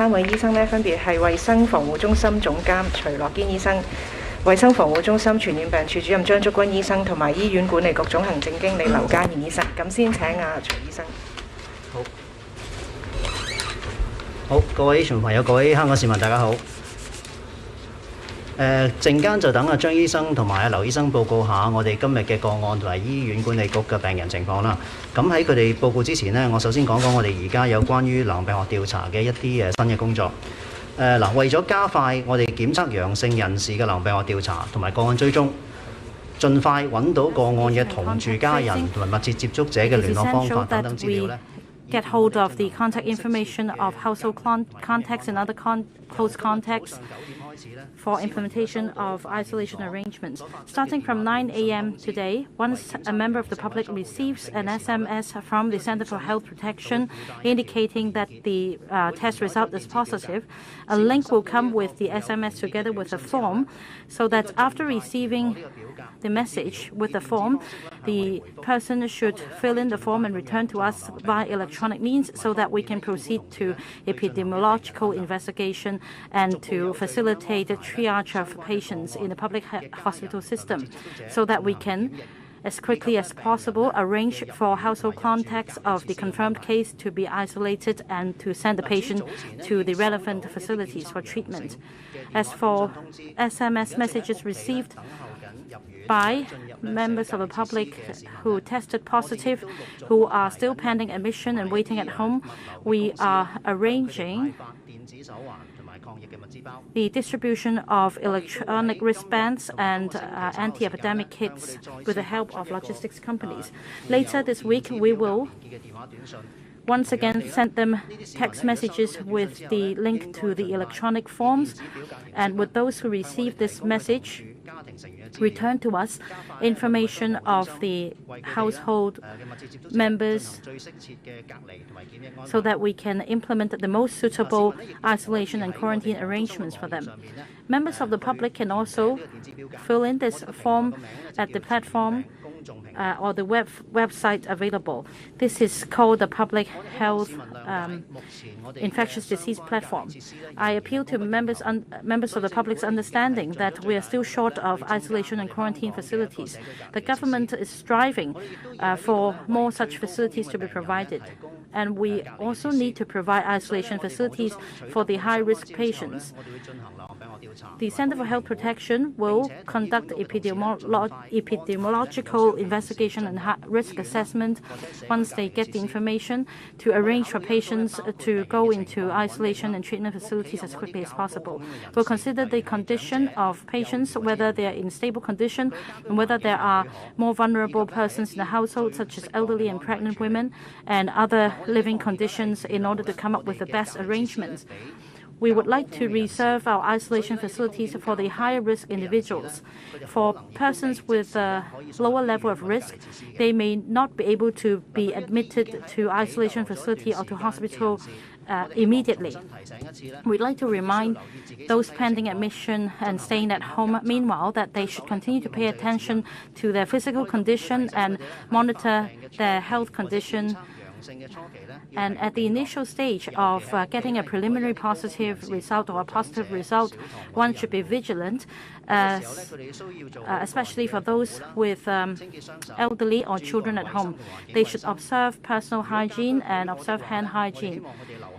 3位醫生呢，分別係衛生防護中心總監徐樂堅醫生、衛生防護中心傳染病處主任張竹君醫生同埋醫院管理局總行政經理劉家賢醫生。咁先請徐醫生。好，各位傳媒朋友、各位香港市民，大家好。陣間就等阿張醫生同埋阿劉醫生報告下我哋今日嘅個案同埋醫院管理局嘅病人情況啦。咁喺佢哋報告之前呢，我首先講講我哋而家有關於流行病學調查嘅一啲新嘅工作。為咗加快我哋檢測陽性人士嘅流行病學調查同埋個案追蹤，盡快揾到個案嘅同住家人同埋密切接觸者嘅聯絡方法等等資料呢。Get hold of the contact information of household contacts and other close contacts for implementation of isolation arrangements. Starting from 9 a.m. today, once a member of the public receives an SMS from the Center for Health Protection indicating that the test result is positive, a link will come with the SMS together with a form, so that after receiving the message with the form, the person should fill in the form and return to us via electronic means so that we can proceed to epidemiological investigation and to facilitate the triage of patients in the public hospital system, so that we can, as quickly as possible, arrange for household contacts of the confirmed case to be isolated and to send the patient to the relevant facilities for treatment. As for SMS messages received by members of the public who tested positive, who are still pending admission and waiting at home, we are arranging the distribution of electronic wristbands and anti-epidemic kits with the help of logistics companies. Later this week, we will once again send them text messages with the link to the electronic forms, and with those who receive this message, return to us information of the household members so that we can implement the most suitable isolation and quarantine arrangements for them. Members of the public can also fill in this form at the platform or the website available. This is called the Public Health Infectious Disease Platform. I appeal to members of the public's understanding that we are still short of isolation and quarantine facilities. The government is striving for more such facilities to be provided. And we also need to provide isolation facilities for the high-risk patients. The Center for Health Protection will conduct epidemiological investigation and risk assessment once they get the information to arrange for patients to go into isolation and treatment facilities as quickly as possible. We'll consider the condition of patients, whether they are in stable condition and whether there are more vulnerable persons in the household, such as elderly and pregnant women and other living conditions, in order to come up with the best arrangements. We would like to reserve our isolation facilities for the higher risk individuals. For persons with a lower level of risk, they may not be able to be admitted to isolation facility or to hospital immediately. We'd like to remind those pending admission and staying at home, meanwhile, that they should continue to pay attention to their physical condition and monitor their health condition. And at the initial stage of getting a preliminary positive result or a positive result, one should be vigilant, especially for those with elderly or children at home. They should observe personal hygiene and observe hand hygiene.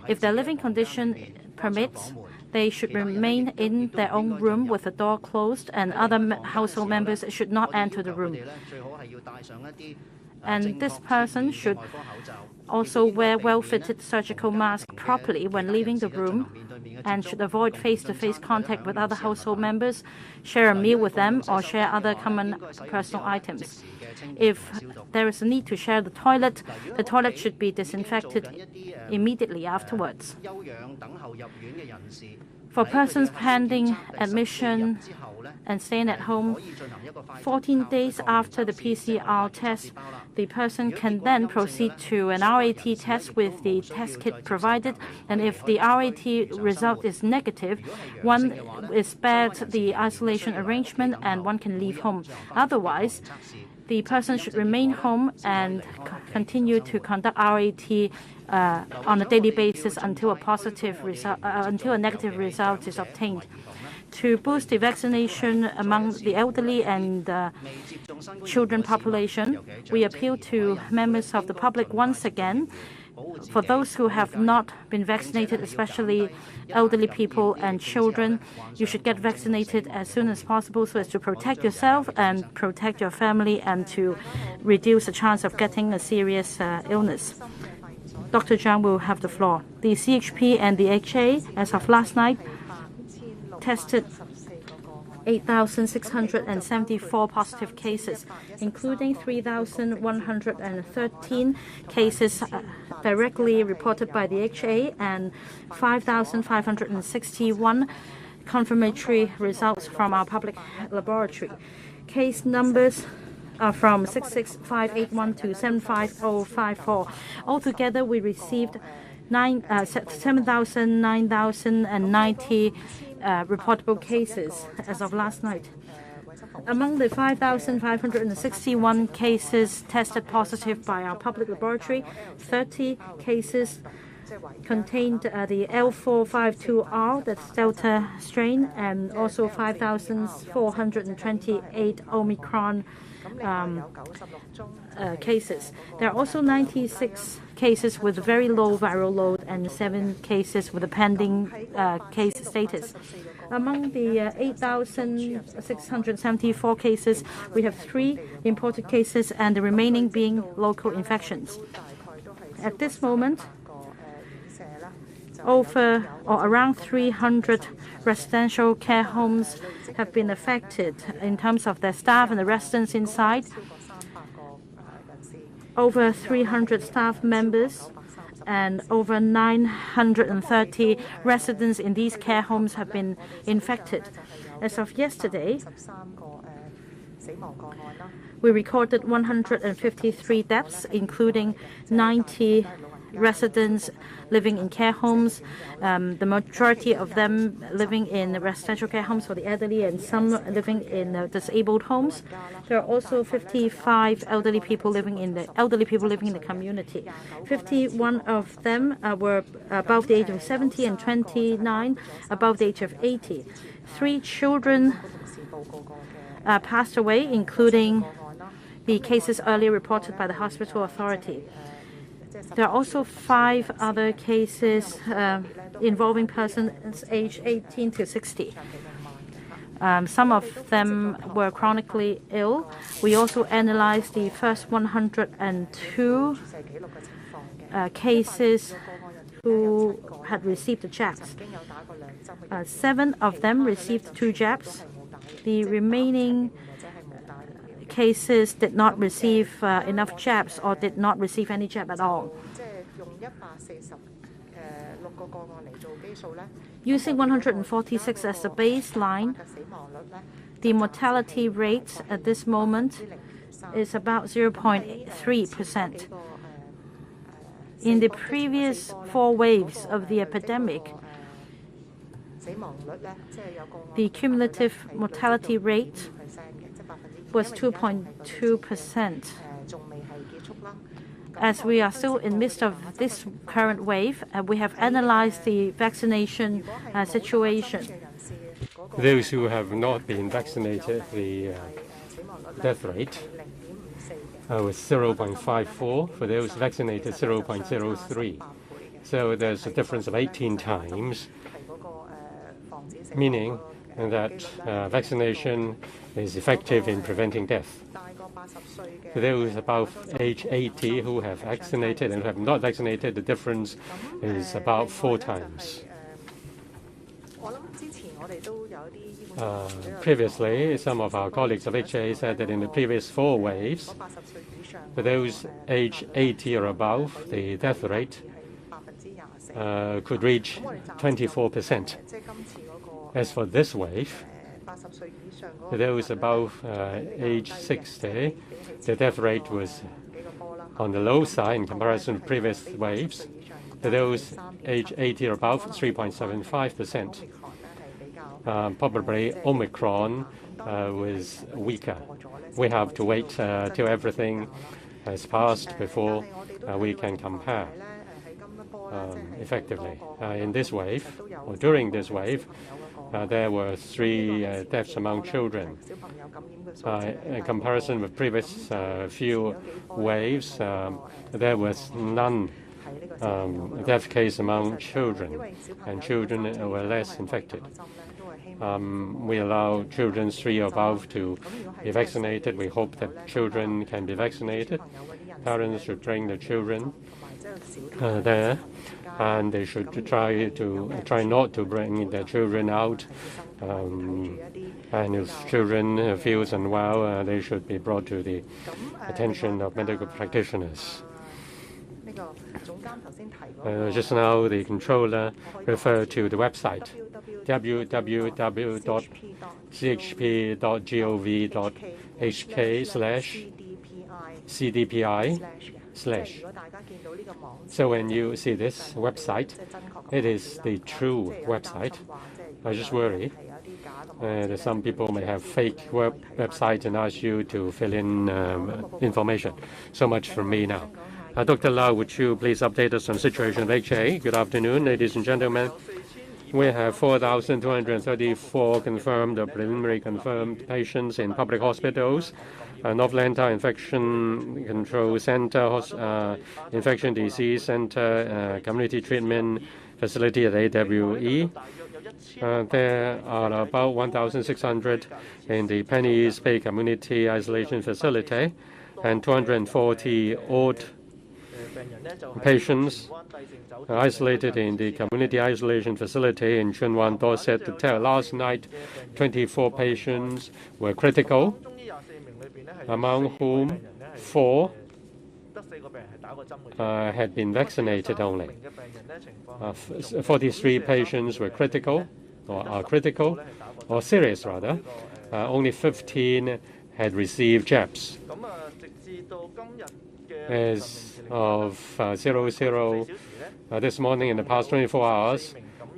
If their living condition permits, they should remain in their own room with the door closed, and other household members should not enter the room. And this person should also wear well-fitted surgical masks properly when leaving the room, and should avoid face-to-face contact with other household members, share a meal with them, or share other common personal items. If there is a need to share the toilet should be disinfected immediately afterwards. For persons pending admission and staying at home, 14 days after the PCR test, the person can then proceed to an RAT test with the test kit provided, and if the RAT result is negative, one is spared the isolation arrangement and one can leave home. Otherwise, the person should remain home and continue to conduct RAT on a daily basis until a negative result is obtained. To boost the vaccination among the elderly and children population, we appeal to members of the public once again. For those who have not been vaccinated, especially elderly people and children, you should get vaccinated as soon as possible so as to protect yourself and protect your family and to reduce the chance of getting a serious illness. Dr. Zhang will have the floor. The CHP and the HA, as of last night, tested 8,674 positive cases, including 3,113 cases directly reported by the HA and 5,561 confirmatory results from our public laboratory. Case numbers are from 66581 to 75054. Altogether, we received 9,090 reportable cases as of last night. Among the 5,561 cases tested positive by our public laboratory, 30 cases contained the L452R, that's Delta strain, and also 5,428 Omicron cases. There are also 96 cases with very low viral load and 7 cases with a pending case status. Among the 8,674 cases, we have 3 imported cases and the remaining being local infections. At this moment, over or around 300 residential care homes have been affected in terms of their staff and the residents inside. Over 300 staff members and over 930 residents in these care homes have been infected. As of yesterday, we recorded 153 deaths, including 90 residents living in care homes, the majority of them living in residential care homes for the elderly and some living in disabled homes. There are also 55 elderly people living in the community. 51 of them were above the age of 70 and 29 above the age of 80. 3 children passed away, including the cases earlier reported by the hospital authority. There are also 5 other cases involving persons aged 18 to 60. Some of them were chronically ill. We also analyzed the first 102 cases who had received the jabs. 7 of them received 2 jabs. The remaining cases did not receive enough jabs or did not receive any jab at all. Using 146 as the baseline, the mortality rate at this moment is about 0.3%. In the previous 4 waves of the epidemic, the cumulative mortality rate was 2.2%. As we are still in the midst of this current wave, we have analyzed the vaccination situation. Those who have not been vaccinated, the death rate was 0.54. For those vaccinated, 0.03. So there's a difference of 18 times, meaning that vaccination is effective in preventing death. For those above age 80 who have vaccinated and who have not vaccinated, the difference is about 4 times. Previously, some of our colleagues of HA said that in the previous 4 waves, for those age 80 or above, the death rate could reach 24%. As for this wave, for those above age 60, the death rate was on the low side in comparison to previous waves. For those age 80 or above, 3.75%. Probably Omicron was weaker. We have to wait till everything has passed before we can compare. effectively. In this wave, or during this wave, there were 3 deaths among children. In comparison with previous few waves, there was none death case among children, and children were less infected. We allow children 3 or above to be vaccinated. We hope that children can be vaccinated. Parents should bring the children there, and they should try not to bring their children out. And if children feel unwell, they should be brought to the attention of medical practitioners. Just now, the controller referred to the website www.chp.gov.hk/CDPI/. So when you see this website, it is the true website. I just worry that some people may have fake websites and ask you to fill in information. So much from me now. Dr. Lau, would you please update us on the situation of HA? Good afternoon, ladies and gentlemen. We have 4,234 confirmed or preliminary confirmed patients in public hospitals. North Atlanta Infection Control Center, Infection Disease Center, Community Treatment Facility at AWE. There are about 1,600 in the Penny East Bay Community Isolation Facility, and 240 odd patients isolated in the community isolation facility in Chunwan, Dorset. Last night, 24 patients were critical, among whom 4 had been vaccinated only. 43 patients were critical, or are critical, or serious rather. Only 15 had received jabs. As of 00 this morning, in the past 24 hours,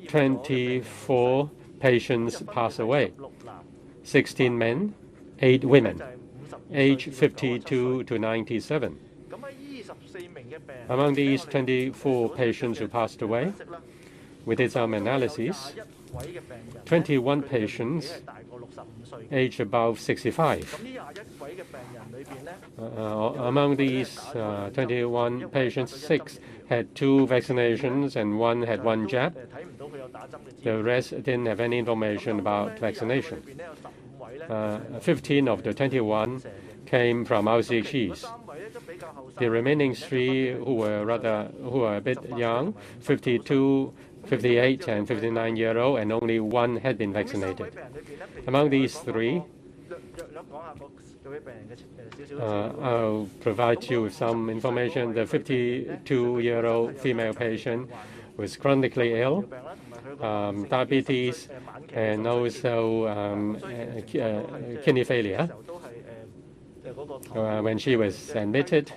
24 patients passed away. 16 men, 8 women, age 52 to 97. Among these 24 patients who passed away, we did some analysis. 21 patients aged above 65. Among these 21 patients, 6 had 2 vaccinations and 1 had 1 jab. The rest didn't have any information about vaccination. 15 of the 21 came from RCHEs. The remaining 3 who were a bit young, 52, 58 and 59-year-old, and only 1 had been vaccinated. Among these 3, I'll provide you with some information. The 52-year-old female patient was chronically ill, diabetes, and also kidney failure. When she was admitted,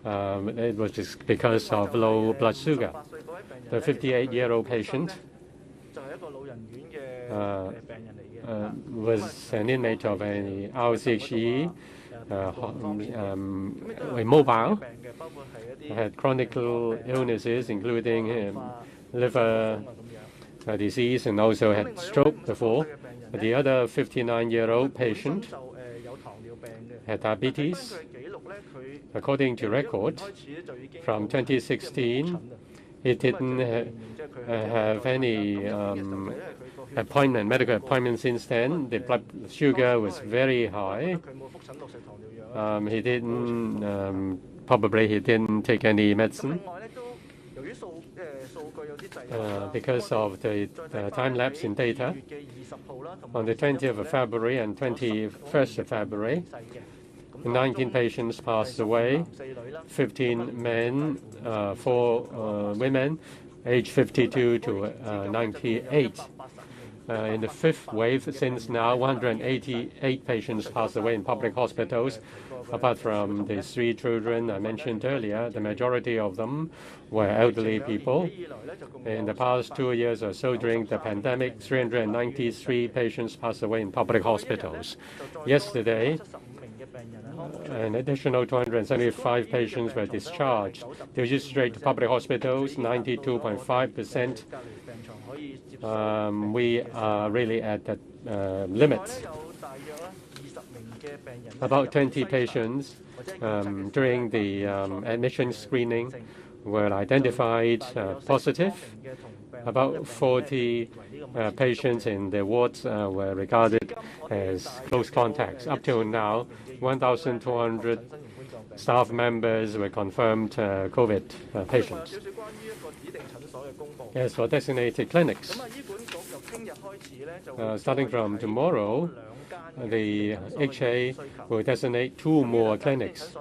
it was just because of low blood sugar. The 58-year-old patient was an inmate of an RCHE, mobile, had chronic illnesses, including liver disease, and also had stroke before. The other 59-year-old patient had diabetes. According to record, from 2016, he didn't have any medical appointment since then. The blood sugar was very high. He didn't, probably he didn't take any medicine. Because of the time lapse in data, on the 20th of February and 21st of February, 19 patients passed away, 15 men, 4 women, age 52 to 98. In the 5th wave since now, 188 patients passed away in public hospitals. Apart from the 3 children I mentioned earlier, the majority of them were elderly people. In the past 2 years or so during the pandemic, 393 patients passed away in public hospitals. Yesterday, An additional 275 patients were discharged. They were straight to public hospitals, 92.5%. We are really at the limits. About 20 patients during the admission screening were identified positive. About 40 patients in the wards were regarded as close contacts. Up till now, 1,200 staff members were confirmed COVID patients. As for designated clinics, starting from tomorrow, the HA will designate 2 more clinics,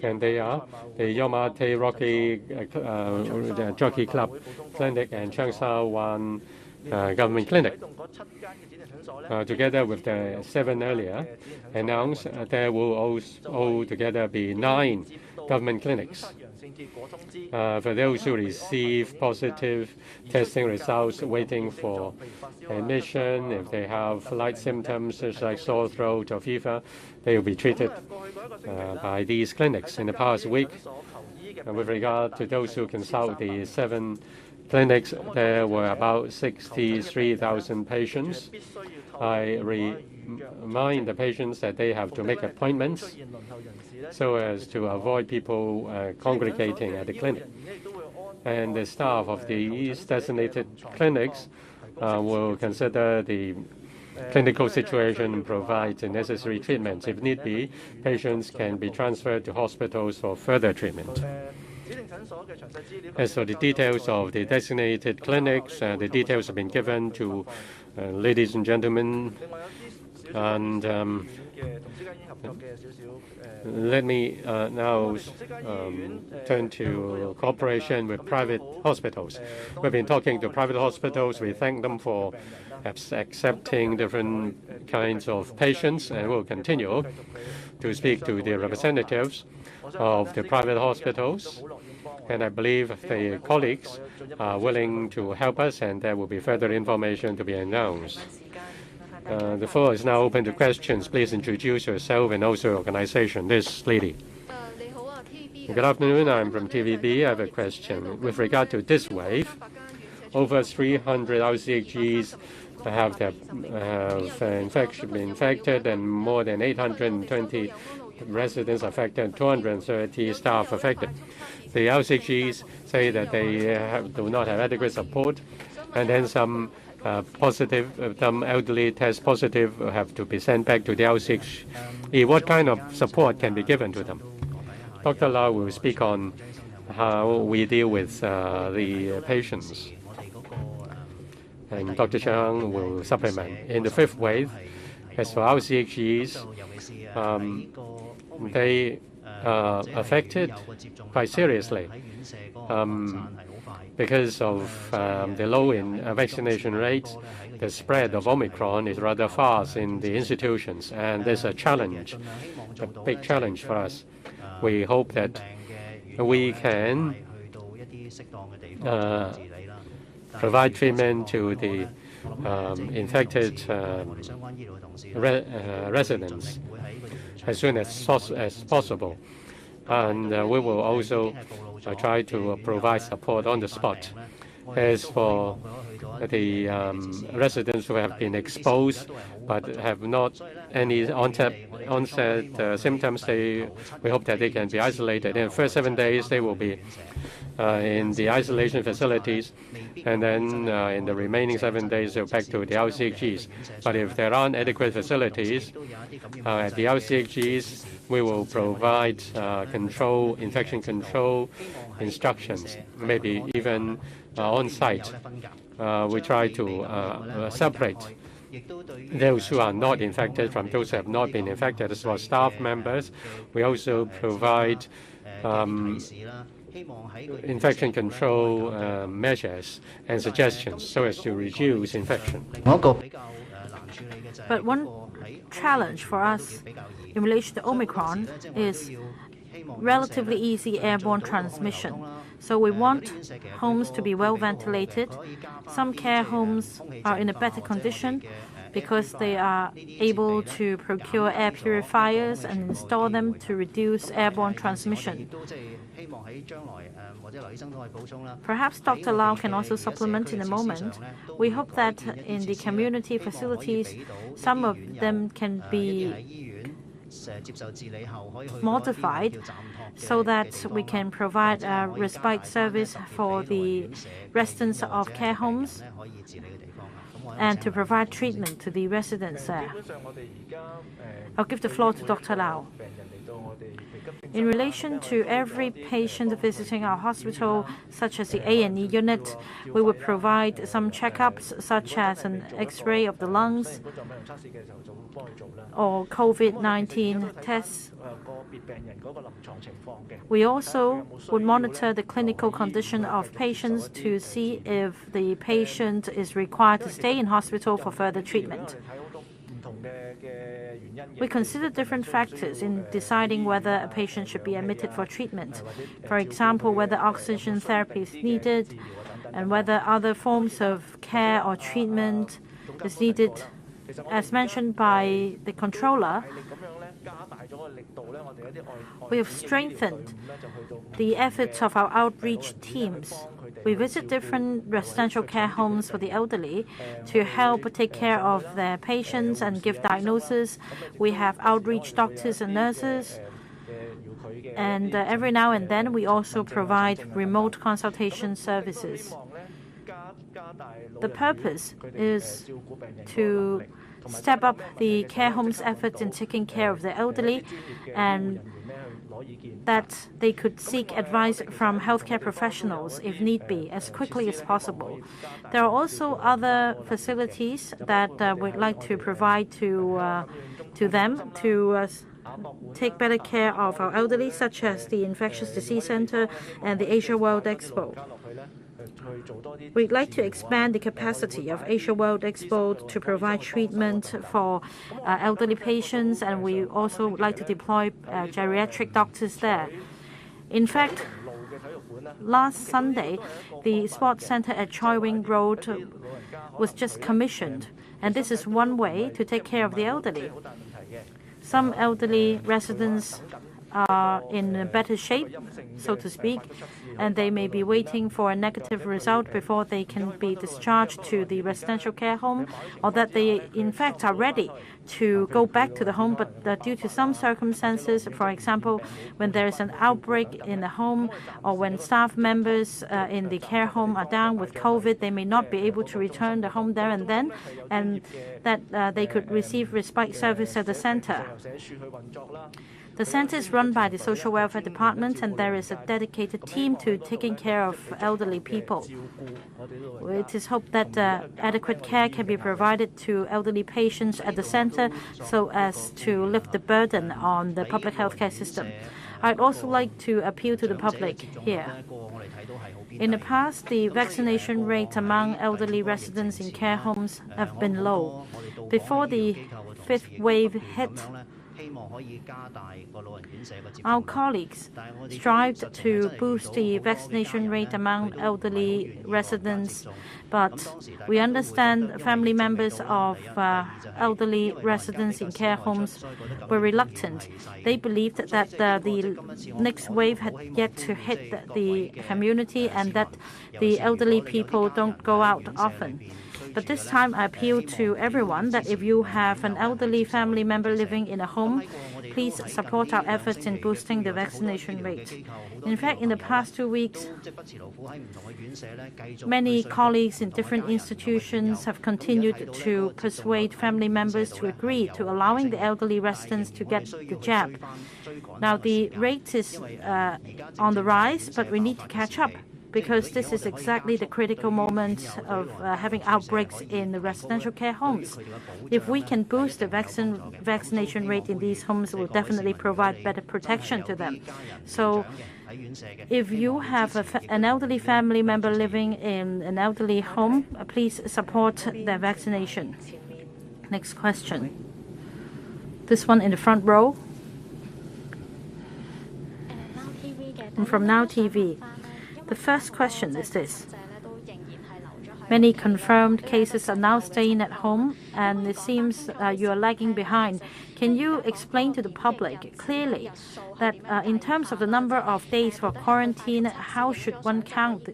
and they are the Yomate Rocky Jockey Club Clinic and Changsha Government Clinic. Together with the 7 earlier announced, there will all together be 9 government clinics. For those who receive positive testing results waiting for admission, if they have light symptoms such as sore throat or fever, they will be treated by these clinics. In the past week, with regard to those who consult the 7 clinics, there were about 63,000 patients. I remind the patients that they have to make appointments so as to avoid people congregating at the clinic. And the staff of these designated clinics will consider the clinical situation and provide the necessary treatments. If need be, patients can be transferred to hospitals for further treatment. As for the details of the designated clinics, the details have been given to ladies and gentlemen. And let me now turn to cooperation with private hospitals. We've been talking to private hospitals. We thank them for accepting different kinds of patients, and we'll continue to speak to the representatives of the private hospitals. And I believe the colleagues are willing to help us, and there will be further information to be announced. The floor is now open to questions. Please introduce yourself and also your organization. This lady. Good afternoon. I'm from TVB. I have a question. With regard to this wave, over 300 RCHGs have been infected, and more than 820 residents affected, 230 staff affected. The RCHGs say that they do not have adequate support, and then some some elderly test positive have to be sent back to the RCHG. What kind of support can be given to them? Dr. Lau will speak on how we deal with the patients, and Dr. Chang will supplement. In the 5th wave, as for RCHGs, they are affected quite seriously because of the low in vaccination rates. The spread of Omicron is rather fast in the institutions, and there's a challenge, a big challenge for us. We hope that we can provide treatment to the infected residents as soon as possible. And we will also try to provide support on the spot. As for the residents who have been exposed but have not any onset symptoms, we hope that they can be isolated. In the first 7 days, they will be in the isolation facilities, and then in the remaining 7 days, they're back to the RCHGs. But if there aren't adequate facilities at the RCHGs, we will provide infection control instructions, maybe even on site. We try to separate those who are not infected from those who have not been infected. As for staff members, we also provide infection control measures and suggestions so as to reduce infection. But one challenge for us in relation to Omicron is relatively easy airborne transmission. So we want homes to be well ventilated. Some care homes are in a better condition, because they are able to procure air purifiers and install them to reduce airborne transmission. Perhaps Dr. Lau can also supplement in a moment. We hope that in the community facilities, some of them can be modified so that we can provide a respite service for the residents of care homes and to provide treatment to the residents there. I'll give the floor to Dr. Lau. In relation to every patient visiting our hospital, such as the A&E unit, we will provide some checkups, such as an X-ray of the lungs or COVID-19 tests. We also would monitor the clinical condition of patients to see if the patient is required to stay in hospital for further treatment. We consider different factors in deciding whether a patient should be admitted for treatment. For example, whether oxygen therapy is needed and whether other forms of care or treatment is needed. As mentioned by the controller, we have strengthened the efforts of our outreach teams. We visit different residential care homes for the elderly to help take care of their patients and give diagnosis. We have outreach doctors and nurses. And every now and then, we also provide remote consultation services. The purpose is to step up the care home's efforts in taking care of the elderly and that they could seek advice from healthcare professionals if need be as quickly as possible. There are also other facilities that we'd like to provide to them to take better care of our elderly, such as the Infectious Disease Center and the Asia World Expo. We'd like to expand the capacity of Asia World Expo to provide treatment for elderly patients, and we also would like to deploy geriatric doctors there. In fact, last Sunday, the sports center at Choi Wing Road was just commissioned, and this is one way to take care of the elderly. Some elderly residents are in better shape, so to speak, and they may be waiting for a negative result before they can be discharged to the residential care home, or that they in fact are ready to go back to the home, but due to some circumstances, for example, when there is an outbreak in the home or when staff members in the care home are down with COVID, they may not be able to return the home there and then, and that they could receive respite service at the center. The center is run by the Social Welfare Department, and there is a dedicated team to taking care of elderly people. It is hoped that adequate care can be provided to elderly patients at the center so as to lift the burden on the public healthcare system. I'd also like to appeal to the public here. In the past, the vaccination rate among elderly residents in care homes have been low. Before the fifth wave hit, our colleagues strived to boost the vaccination rate among elderly residents, but we understand family members of elderly residents in care homes were reluctant. They believed that the next wave had yet to hit the community and that the elderly people don't go out often. But this time I appeal to everyone that if you have an elderly family member living in a home, please support our efforts in boosting the vaccination rate. In fact, in the past 2 weeks, many colleagues in different institutions have continued to persuade family members to agree to allowing the elderly residents to get the jab. Now, the rate is on the rise, but we need to catch up, because this is exactly the critical moment of having outbreaks in the residential care homes. If we can boost the vaccination rate in these homes, it will definitely provide better protection to them. So if you have an elderly family member living in an elderly home, please support their vaccination. Next question. This one in the front row. And from Now TV. The first question is this. Many confirmed cases are now staying at home, and it seems you are lagging behind. Can you explain to the public clearly that in terms of the number of days for quarantine, how should one count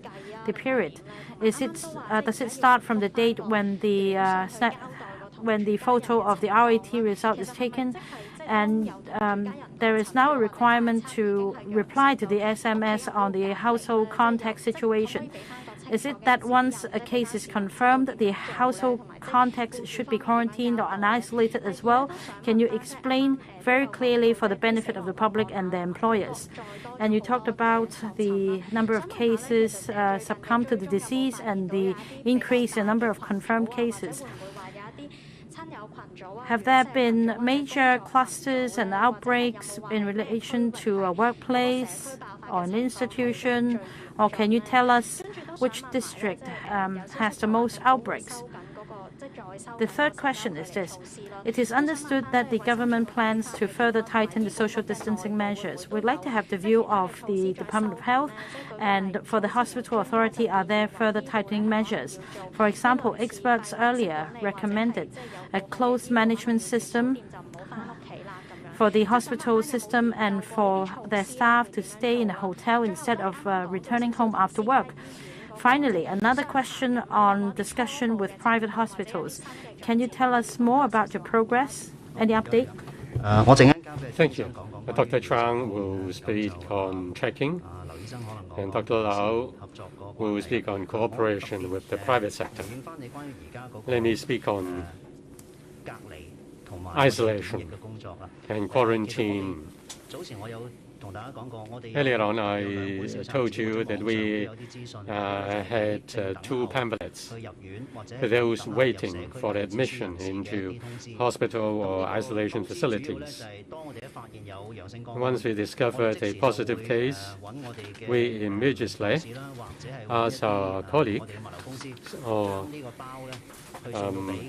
the period? Does it start from the date when the photo of the RAT result is taken? And there is now a requirement to reply to the SMS on the household contact situation. Is it that once a case is confirmed, the household contacts should be quarantined or isolated as well? Can you explain very clearly for the benefit of the public and the employers? And you talked about the number of cases succumb to the disease and the increase in number of confirmed cases. Have there been major clusters and outbreaks in relation to a workplace or an institution? Or can you tell us which district has the most outbreaks? The third question is this. It is understood that the government plans to further tighten the social distancing measures. We'd like to have the view of the Department of Health, and for the hospital authority, are there further tightening measures? For example, experts earlier recommended a closed management system for the hospital system and for their staff to stay in a hotel instead of returning home after work. Finally, another question on discussion with private hospitals. Can you tell us more about your progress? Any update? Thank you. Dr. CHANG will speak on tracking, and Dr. Lau will speak on cooperation with the private sector. Let me speak on isolation and quarantine. Earlier on, I told you that we had 2 pamphlets for those waiting for admission into hospital or isolation facilities. Once we discovered a positive case, we immediately asked our colleagues or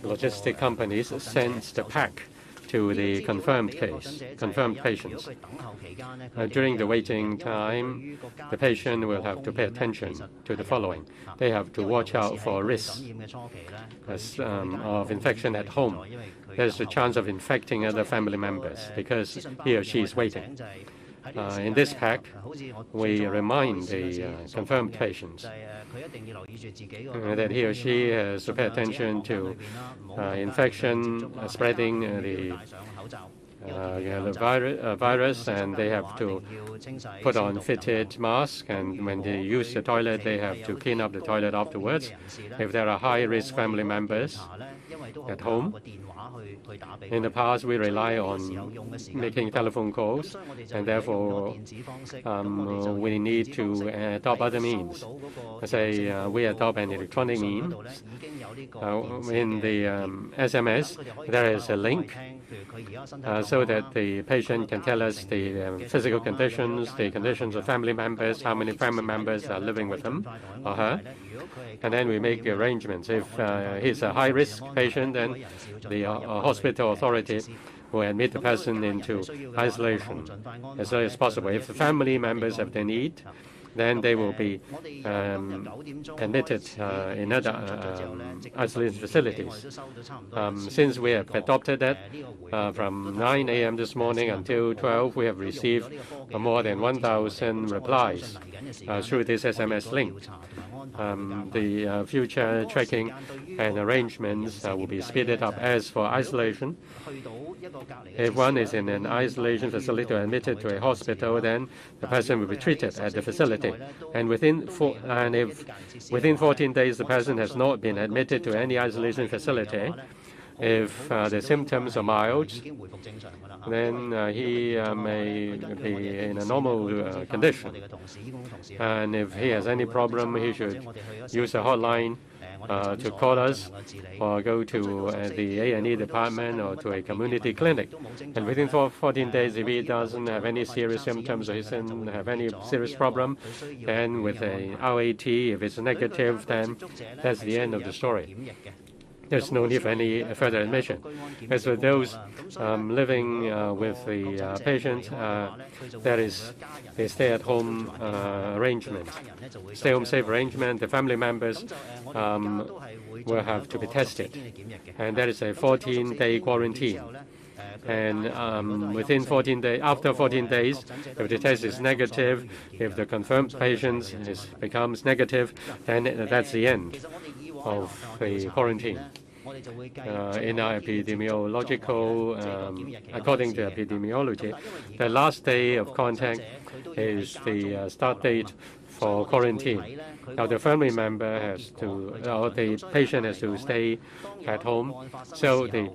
logistic companies send the pack to the confirmed patients. During the waiting time, the patient will have to pay attention to the following. They have to watch out for risks of infection at home. There's a chance of infecting other family members because he or she is waiting. In this pack, we remind the confirmed patients that he or she has to pay attention to infection, spreading the virus, and they have to put on fitted masks, and when they use the toilet, they have to clean up the toilet afterwards. If there are high-risk family members at home, in the past, we rely on making telephone calls, and therefore we need to adopt other means. Say we adopt an electronic means. In the SMS, there is a link so that the patient can tell us the physical conditions, the conditions of family members, how many family members are living with him or her. And then we make arrangements. If he's a high-risk patient, then the hospital authority will admit the person into isolation as early as possible. If the family members have the need, then they will be admitted in other isolation facilities. Since we have adopted that, from 9 a.m. this morning until 12, we have received more than 1,000 replies through this SMS link. The future tracking and arrangements will be speeded up. As for isolation, if one is in an isolation facility or admitted to a hospital, then the person will be treated at the facility. And if within 14 days the person has not been admitted to any isolation facility, if the symptoms are mild, then he may be in a normal condition. And if he has any problem, he should use a hotline to call us or go to the A&E department or to a community clinic. And within 14 days, if he doesn't have any serious symptoms or he doesn't have any serious problem, then with a RAT, if it's negative, then that's the end of the story. there's no need for any further admission. As for those living with the patient, that is a stay-at-home arrangement. Stay-home safe arrangement, the family members will have to be tested. And that is a 14-day quarantine. And within 14 days, after 14 days, if the test is negative, if the confirmed patient becomes negative, then that's the end of the quarantine. In our epidemiological, according to epidemiology, the last day of contact is the start date for quarantine. Now, the family member has to, or the patient has to stay at home. So the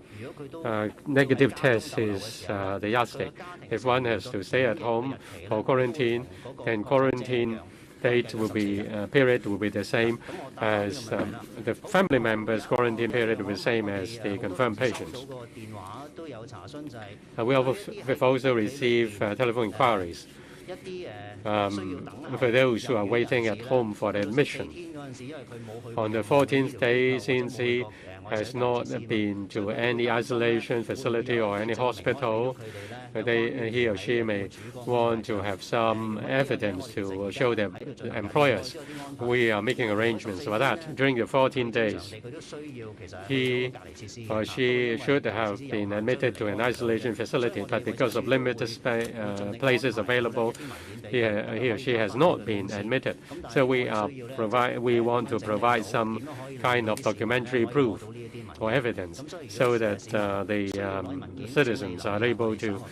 negative test is the yardstick. If one has to stay at home for quarantine, then quarantine date will be period will be the same as the family members' quarantine period will be the same as the confirmed patients. We've also received telephone inquiries for those who are waiting at home for admission. On the 14th day, since he has not been to any isolation facility or any hospital, he or she may want to have some evidence to show their employers. We are making arrangements for that. During the 14 days, he or she should have been admitted to an isolation facility, but because of limited places available, he or she has not been admitted. So we want to provide some kind of documentary proof or evidence so that the citizens are able to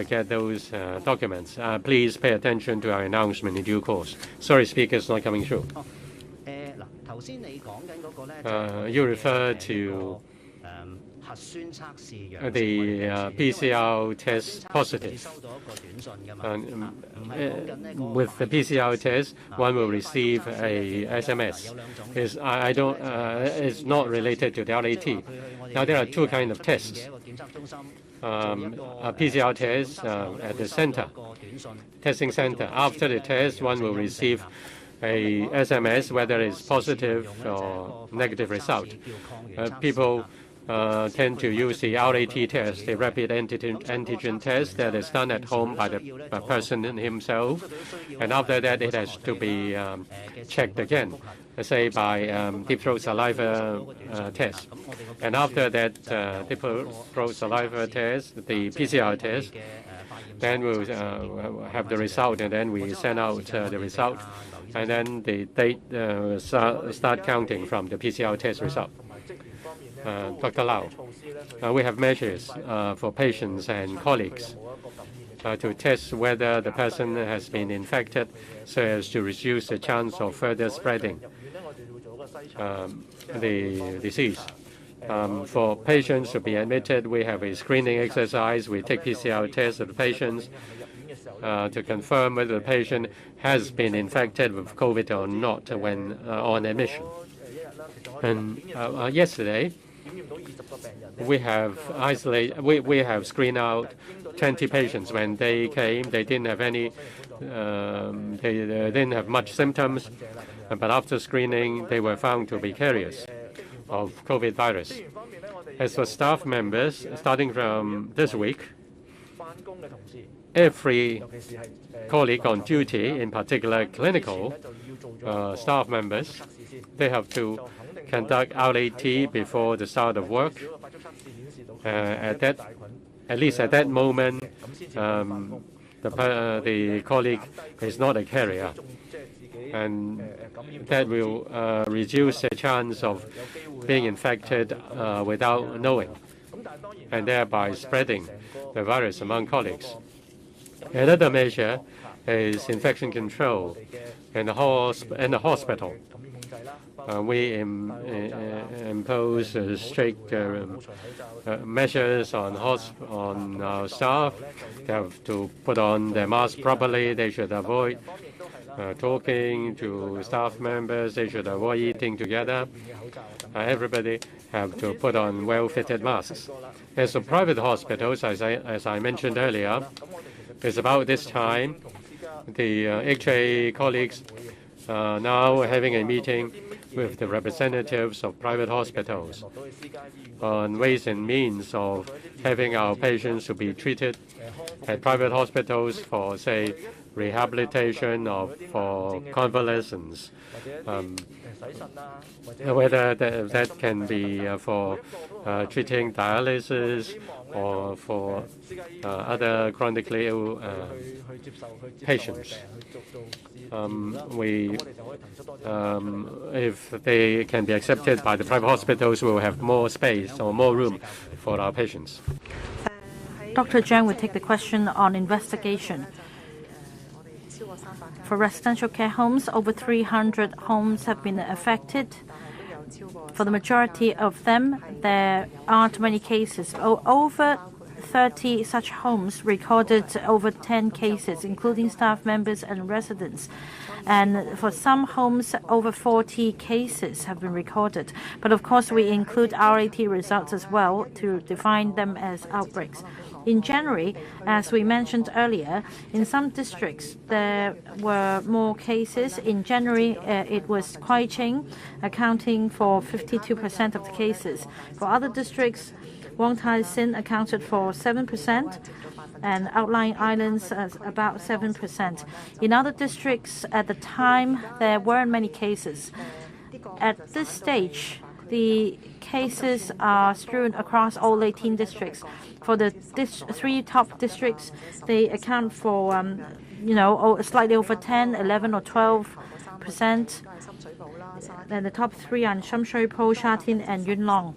get those documents. Please pay attention to our announcement in due course. Sorry, speakers not coming through. You refer to the PCR test positive. With the PCR test, one will receive a SMS. It's not related to the RAT. Now, there are two kinds of tests. A PCR test at the center, testing center. After the test, one will receive a SMS, whether it's positive or negative result. People tend to use the RAT test, the rapid antigen test that is done at home by the person himself. And after that, it has to be checked again, say by deep throat saliva test. And after that deep throat saliva test, the PCR test, then we'll have the result, and then we send out the result. And then the date start counting from the PCR test result. Dr. Lau, we have measures for patients and colleagues to test whether the person has been infected so as to reduce the chance of further spreading the disease. For patients to be admitted, we have a screening exercise. We take PCR tests of the patients to confirm whether the patient has been infected with COVID or not when on admission. And yesterday, we have screened out 20 patients. When they came, they didn't have any, they didn't have much symptoms, but after screening, they were found to be carriers of COVID virus. As for staff members, starting from this week, every colleague on duty, in particular clinical staff members, they have to conduct RAT before the start of work. At least at that moment, the colleague is not a carrier, and that will reduce the chance of being infected without knowing, and thereby spreading the virus among colleagues. Another measure is infection control in the hospital. We impose strict measures on our staff. They have to put on their mask properly. They should avoid talking to staff members. They should avoid eating together. Everybody have to put on well-fitted masks. As for private hospitals, as I mentioned earlier, it's about this time the HA colleagues are now having a meeting with the representatives of private hospitals on ways and means of having our patients to be treated at private hospitals for, say, rehabilitation or for convalescence. Whether that can be for treating dialysis or for other chronically ill patients. If they can be accepted by the private hospitals, we will have more space or more room for our patients. Dr. Zhang will take the question on investigation. For residential care homes, over 300 homes have been affected. For the majority of them, there aren't many cases. Over 30 such homes recorded over 10 cases, including staff members and residents. And for some homes, over 40 cases have been recorded. But of course, we include RAT results as well to define them as outbreaks. In January, as we mentioned earlier, in some districts there were more cases. In January, it was CHANG, accounting for 52% of the cases. For other districts, Wong Tai Sin accounted for 7%, and outlying islands about 7%. In other districts, at the time, there weren't many cases. At this stage, the cases are strewn across all 18 districts. For the three top districts, they account for, slightly over 10, 11, or 12%. Then the top three are Sham Shui Po, Sha Tin, and Yuen Long,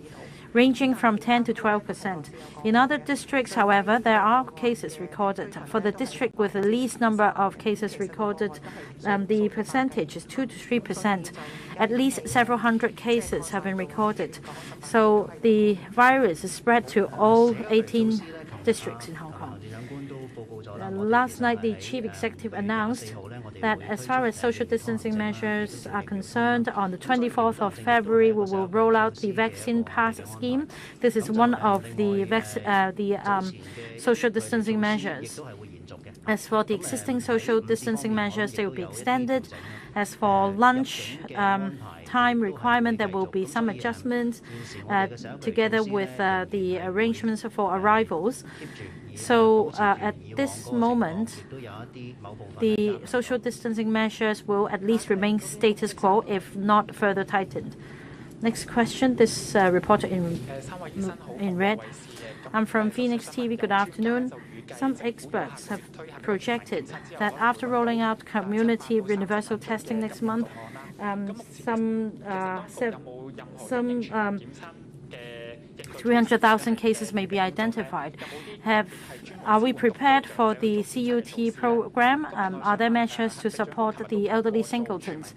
ranging from 10 to 12%. In other districts, however, there are cases recorded. For the district with the least number of cases recorded, the percentage is 2 to 3%. At least several hundred cases have been recorded. So the virus is spread to all 18 districts in Hong Kong. Last night, the chief executive announced that as far as social distancing measures are concerned, on the 24th of February, we will roll out the vaccine pass scheme. This is one of the social distancing measures. As for the existing social distancing measures, they will be extended. As for lunch time requirement, there will be some adjustments together with the arrangements for arrivals. So at this moment, the social distancing measures will at least remain status quo, if not further tightened. Next question, this reporter in red. I'm from Phoenix TV. Good afternoon. Some experts have projected that after rolling out community universal testing next month, some 300,000 cases may be identified. Are we prepared for the CUT program? Are there measures to support the elderly singletons?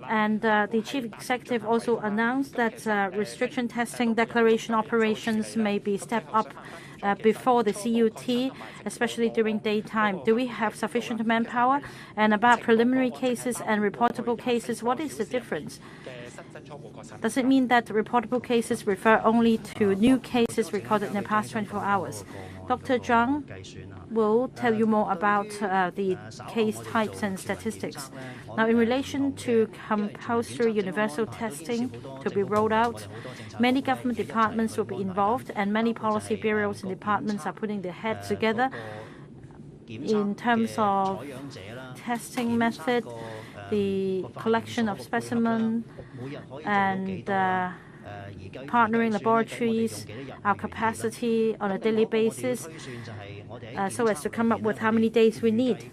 And the chief executive also announced that restriction testing declaration operations may be stepped up before the CUT, especially during daytime. Do we have sufficient manpower? And about preliminary cases and reportable cases, what is the difference? Does it mean that reportable cases refer only to new cases recorded in the past 24 hours? Dr. Zhang will tell you more about the case types and statistics. Now, in relation to compulsory universal testing to be rolled out, many government departments will be involved, and many policy bureaus and departments are putting their heads together in terms of testing method, the collection of specimens, and partnering laboratories, our capacity on a daily basis, so as to come up with how many days we need.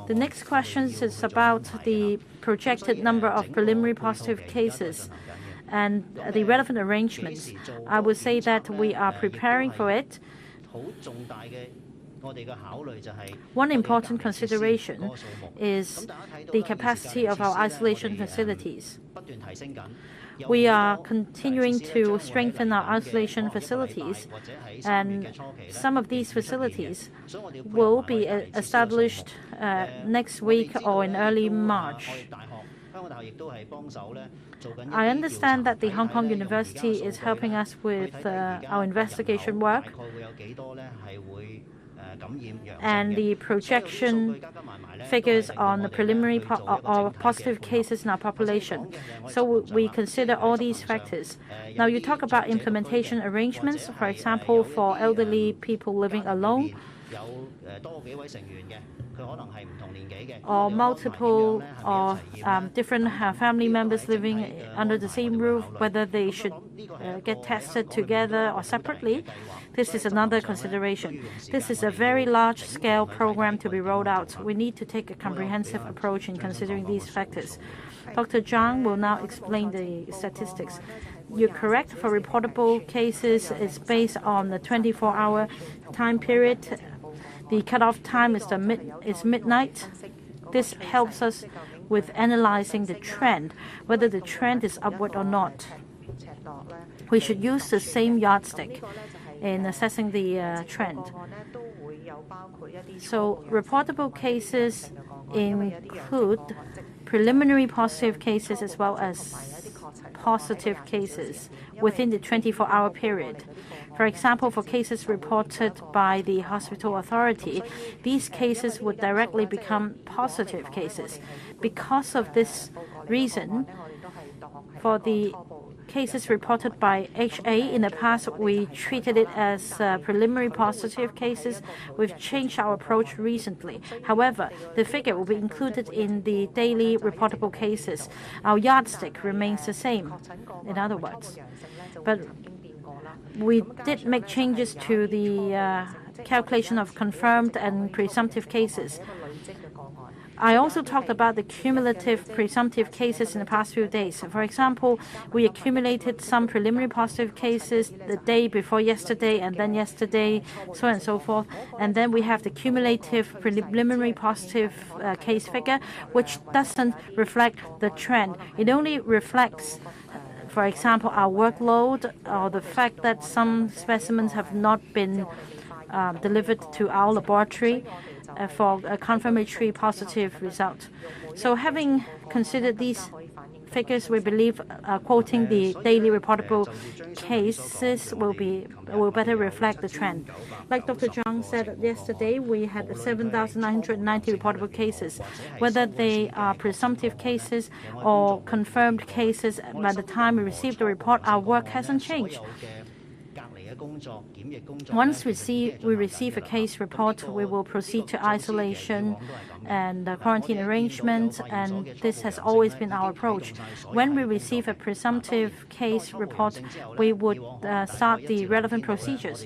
The next question is about the projected number of preliminary positive cases and the relevant arrangements. I would say that we are preparing for it. One important consideration is the capacity of our isolation facilities. We are continuing to strengthen our isolation facilities, and some of these facilities will be established next week or in early March. I understand that the Hong Kong University is helping us with our investigation work. and the projection figures on the preliminary or positive cases in our population. So we consider all these factors. Now you talk about implementation arrangements, for example, for elderly people living alone, or multiple or different family members living under the same roof, whether they should get tested together or separately. This is another consideration. This is a very large-scale program to be rolled out. We need to take a comprehensive approach in considering these factors. Dr. Zhang will now explain the statistics. You're correct. For reportable cases, it's based on the 24-hour time period. The cutoff time is midnight. This helps us with analyzing the trend, whether the trend is upward or not. We should use the same yardstick in assessing the trend. So reportable cases include preliminary positive cases as well as positive cases within the 24-hour period. For example, for cases reported by the hospital authority, these cases would directly become positive cases. Because of this reason, for the cases reported by HA, in the past we treated it as preliminary positive cases. We've changed our approach recently. However, the figure will be included in the daily reportable cases. Our yardstick remains the same, in other words. But we did make changes to the calculation of confirmed and presumptive cases. I also talked about the cumulative presumptive cases in the past few days. For example, we accumulated some preliminary positive cases the day before yesterday and then yesterday, so on and so forth. And then we have the cumulative preliminary positive case figure, which doesn't reflect the trend. It only reflects, for example, our workload or the fact that some specimens have not been delivered to our laboratory for a confirmatory positive result. So having considered these figures, we believe quoting the daily reportable cases will better reflect the trend. Like Dr. Zhang said yesterday, we had 7,990 reportable cases. Whether they are presumptive cases or confirmed cases, by the time we receive the report, our work hasn't changed. Once we receive a case report, we will proceed to isolation and quarantine arrangements, and this has always been our approach. When we receive a presumptive case report, we would start the relevant procedures.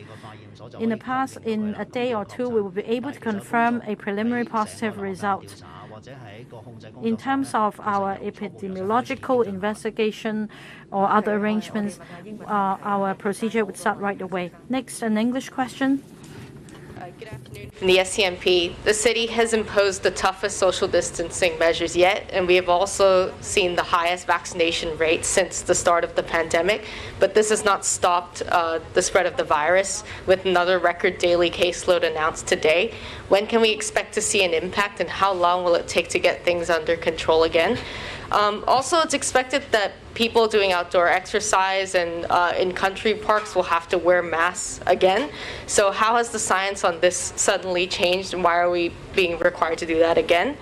In the past, in a day or two, we will be able to confirm a preliminary positive result. In terms of our epidemiological investigation or other arrangements, our procedure would start right away. Next, an English question. Good afternoon. From the SCMP, the city has imposed the toughest social distancing measures yet, and we have also seen the highest vaccination rate since the start of the pandemic. But this has not stopped the spread of the virus, with another record daily caseload announced today. When can we expect to see an impact, and how long will it take to get things under control again? Also, it's expected that people doing outdoor exercise and in country parks will have to wear masks again. So how has the science on this suddenly changed, and why are we being required to do that again?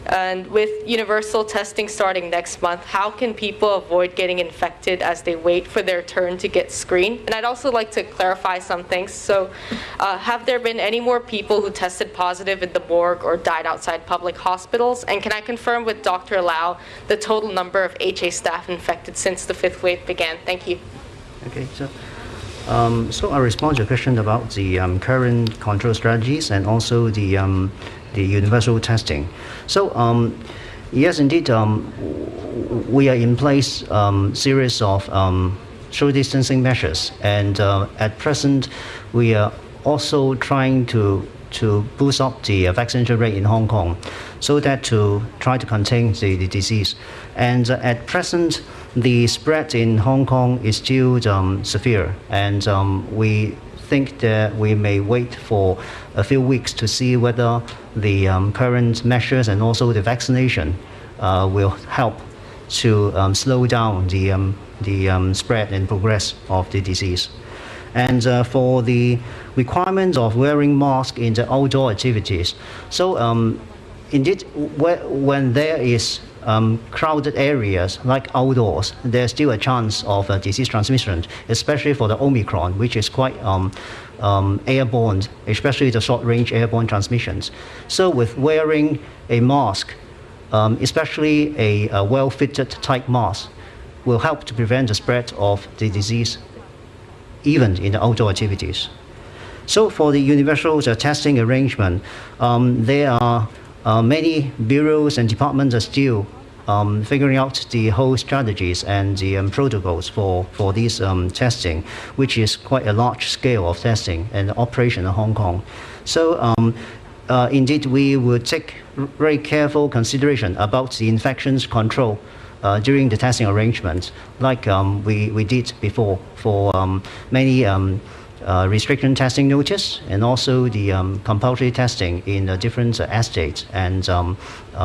And with universal testing starting next month, how can people avoid getting infected as they wait for their turn to get screened? And I'd also like to clarify some things. So have there been any more people who tested positive in the morgue or died outside public hospitals? And can I confirm with Dr. Lau the total number of HA staff infected since the fifth wave began? Thank you. Okay, so I'll respond to your question about the current control strategies and also the universal testing. So yes, indeed, we are in place series of social distancing measures, and at present we are also trying to boost up the vaccination rate in Hong Kong, so that to try to contain the disease. And at present, the spread in Hong Kong is still severe, and we think that we may wait for a few weeks to see whether the current measures and also the vaccination will help to slow down the spread and progress of the disease. And for the requirements of wearing mask in the outdoor activities, so indeed, when there is crowded areas like outdoors, there's still a chance of disease transmission, especially for the Omicron, which is quite airborne, especially the short-range airborne transmissions. So with wearing a mask, especially a well-fitted tight mask, will help to prevent the spread of the disease even in the outdoor activities. So for the universal testing arrangement, there are many bureaus and departments are still figuring out the whole strategies and the protocols for this testing, which is quite a large scale of testing and operation in Hong Kong. So indeed, we would take very careful consideration about the infections control during the testing arrangements, like we did before for many restriction testing notice and also the compulsory testing in different estates and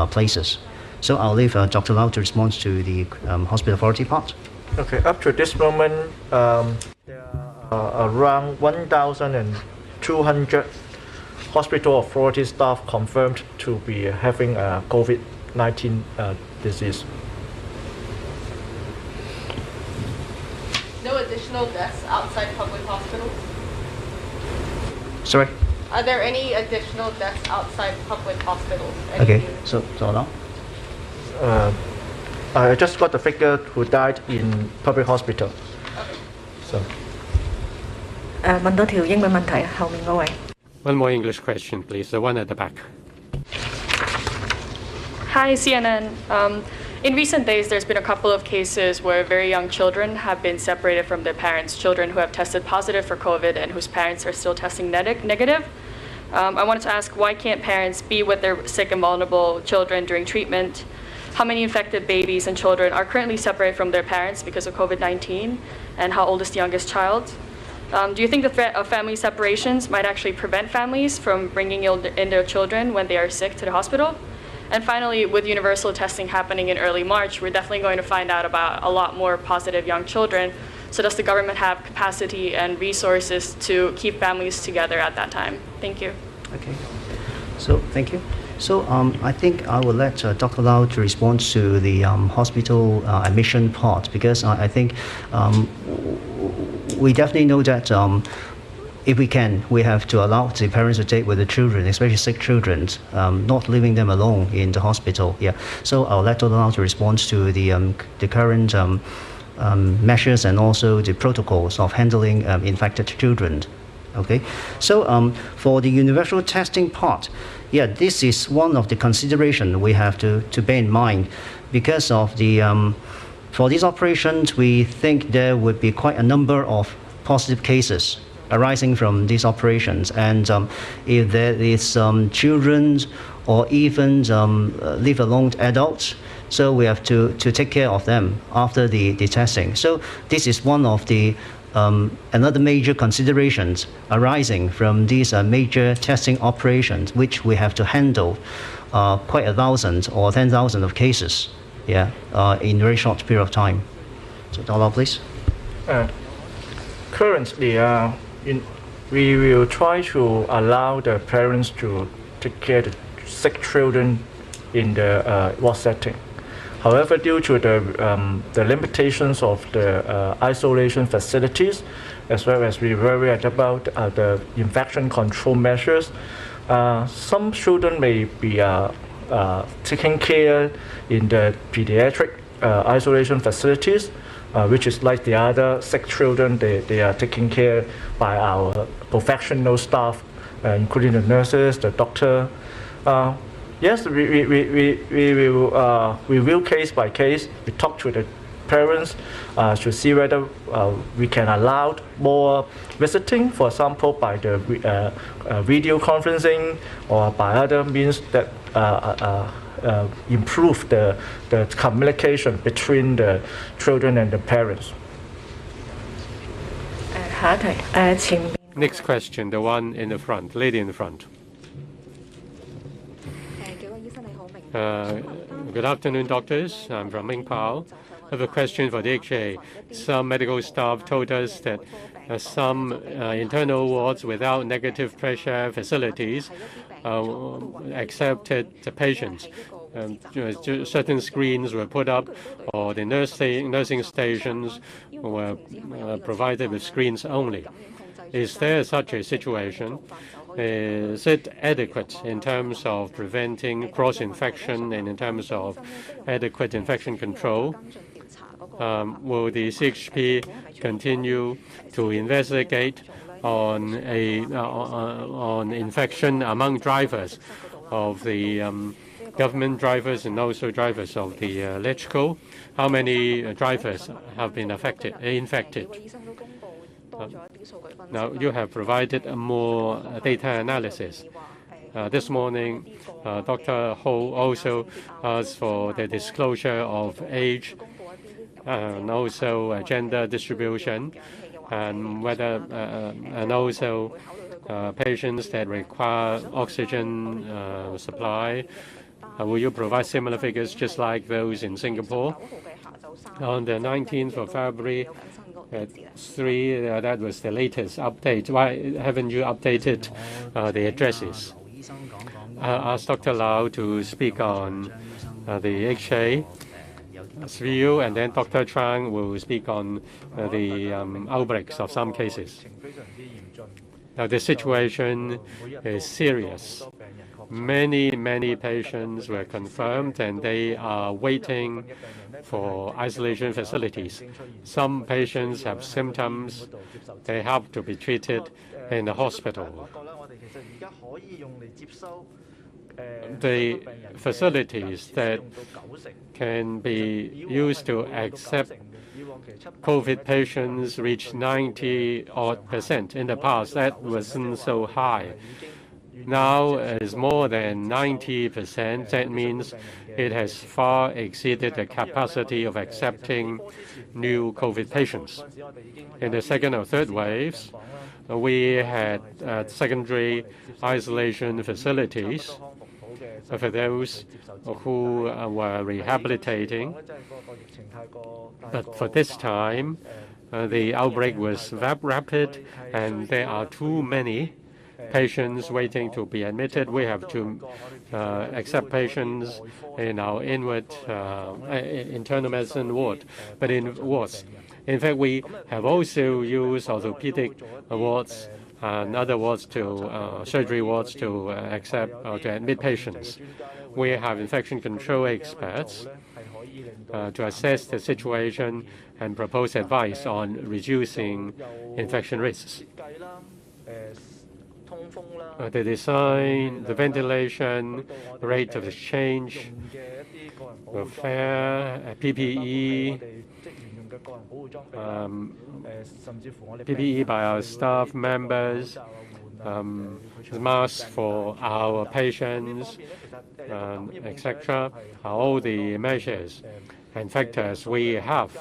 places. So I'll leave Dr. Lau to respond to the hospital authority part. Okay, up to this moment, there are around 1,200 hospital authority staff confirmed to be having COVID-19 disease. No additional deaths outside public hospitals? Sorry? Are there any additional deaths outside public hospitals? Okay, so now? I just got the figure who died in public hospital. So. 問多條英文問題，後面嗰位。One more English question, please. The one at the back. Hi, CNN. In recent days, there's been a couple of cases where very young children have been separated from their parents, children who have tested positive for COVID and whose parents are still testing negative. I wanted to ask, why can't parents be with their sick and vulnerable children during treatment? How many infected babies and children are currently separated from their parents because of COVID-19? And how old is the youngest child? Do you think the threat of family separations might actually prevent families from bringing in their children when they are sick to the hospital? And finally, with universal testing happening in early March, we're definitely going to find out about a lot more positive young children. So does the government have capacity and resources to keep families together at that time? Thank you. Okay. So thank you. So I think I will let Dr. Lau to respond to the hospital admission part, because I think we definitely know that if we can, we have to allow the parents to take with the children, especially sick children, not leaving them alone in the hospital. Yeah. So I'll let Dr. Lau to respond to the current measures and also the protocols of handling infected children. Okay. So for the universal testing part, yeah, this is one of the considerations we have to bear in mind, because of the for these operations, we think there would be quite a number of positive cases arising from these operations, and if there is children or even leave alone adults, so we have to take care of them after the testing. So this is one of the another major considerations arising from these major testing operations, which we have to handle quite 1,000 or 10,000 of cases, yeah, in a very short period of time. So Dr. please. Currently, we will try to allow the parents to take care of the sick children in the ward setting. However, due to the limitations of the isolation facilities, as well as we worry about the infection control measures, some children may be taken care in the pediatric isolation facilities, which is like the other sick children. They are taken care by our professional staff, including the nurses, the doctor. Yes, we will case by case. We talk to the parents to see whether we can allow more visiting, for example, by the video conferencing or by other means that improve the communication between the children and the parents. Next question, the one in the front, lady in the front. Good afternoon, doctors. I'm from Ming Pao. I have a question for the HA. Some medical staff told us that some internal wards without negative pressure facilities accepted the patients. Certain screens were put up, or the nursing stations were provided with screens only. Is there such a situation? Is it adequate in terms of preventing cross-infection and in terms of adequate infection control? Will the CHP continue to investigate on infection among drivers of the government drivers and also drivers of the LegCo? How many drivers have been infected? Now, you have provided more data analysis. This morning, Dr. Ho also asked for the disclosure of age and also gender distribution, and whether and also patients that require oxygen supply. Will you provide similar figures just like those in Singapore? On the 19th of February at 3, that was the latest update. Why haven't you updated the addresses? I'll ask Dr. Lau to speak on the HA's view, and then Dr. Chang will speak on the outbreaks of some cases. Now, the situation is serious. Many patients were confirmed, and they are waiting for isolation facilities. Some patients have symptoms. They have to be treated in the hospital. The facilities that can be used to accept COVID patients reach 90-odd%. In the past, that wasn't so high. Now it's more than 90%. That means it has far exceeded the capacity of accepting new COVID patients. In the second or third waves, we had secondary isolation facilities for those who were rehabilitating. But for this time, the outbreak was rapid, and there are too many patients waiting to be admitted. We have to accept patients in our internal medicine ward, but in wards. In fact, we have also used orthopedic wards and other wards to surgery wards to accept or to admit patients. We have infection control experts to assess the situation and propose advice on reducing infection risks. The design, the ventilation, rate of exchange, welfare, PPE, PPE by our staff members, masks for our patients, etc. are all the measures and factors we have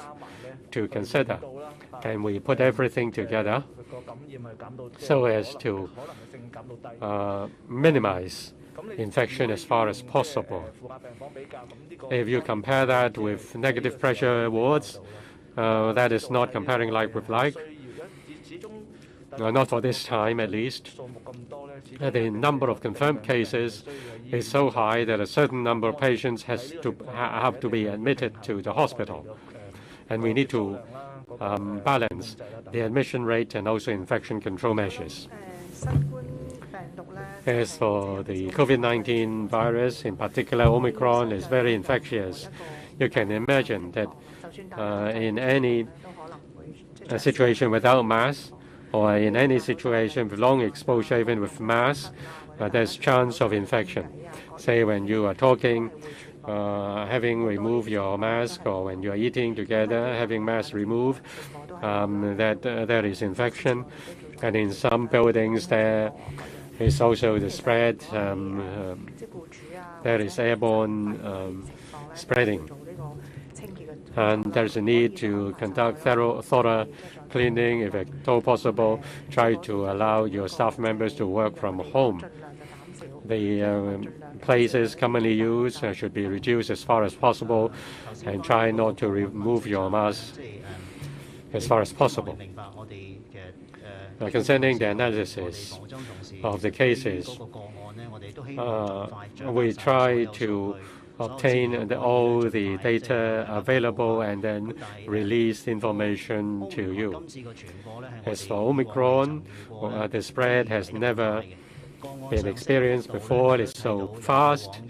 to consider. And we put everything together so as to minimize infection as far as possible. If you compare that with negative pressure wards, that is not comparing like with like. Not for this time, at least. The number of confirmed cases is so high that a certain number of patients have to be admitted to the hospital. And we need to balance the admission rate and also infection control measures. As for the COVID-19 virus, in particular Omicron, is very infectious. You can imagine that in any situation without mask, or in any situation with long exposure, even with mask, there's chance of infection. Say when you are talking, having removed your mask, or when you are eating together, having mask removed, there is infection. And in some buildings, there is also the spread. There is airborne spreading. And there's a need to conduct thorough cleaning. If at all possible, try to allow your staff members to work from home. the places commonly used should be reduced as far as possible, and try not to remove your mask as far as possible. Concerning the analysis of the cases, we try to obtain all the data available and then release information to you. As for Omicron, the spread has never been experienced before. It's so fast.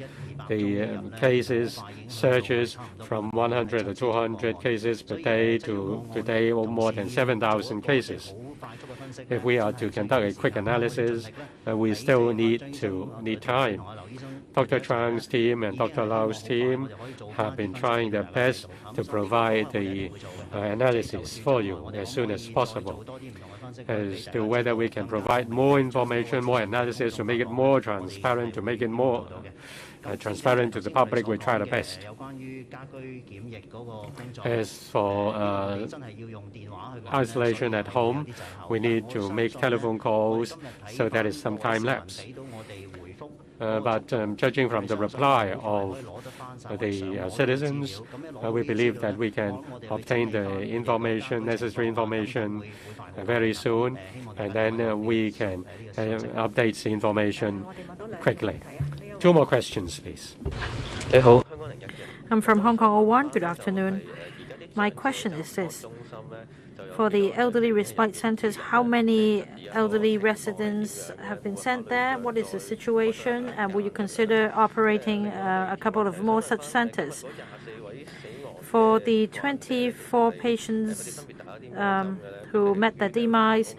The cases surges from 100 to 200 cases per day to today more than 7,000 cases. If we are to conduct a quick analysis, we still need time. Dr. Chang's team and Dr. Lau's team have been trying their best to provide the analysis for you as soon as possible. As to whether we can provide more information, more analysis to make it more transparent, to make it more transparent to the public, we try the best. As for isolation at home, we need to make telephone calls, so that is some time lapse. But judging from the reply of the citizens, we believe that we can obtain the information, necessary information very soon, and then we can update the information quickly. Two more questions, please. I'm from Hong Kong 01. Good afternoon. My question is this. For the elderly respite centers, how many elderly residents have been sent there? What is the situation? And will you consider operating a couple of more such centers? For the 24 patients who met their demise,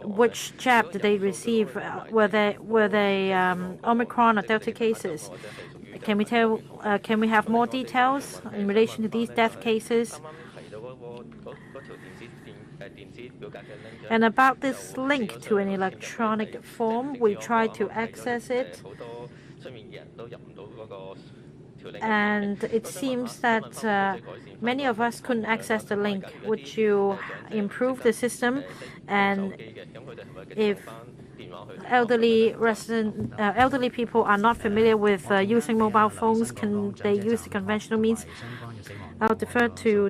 which jab did they receive? Were they Omicron or Delta cases? Can we have more details in relation to these death cases? And about this link to an electronic form, we tried to access it, and it seems that many of us couldn't access the link. Would you improve the system? And if elderly people are not familiar with using mobile phones, can they use the conventional means? I'll defer to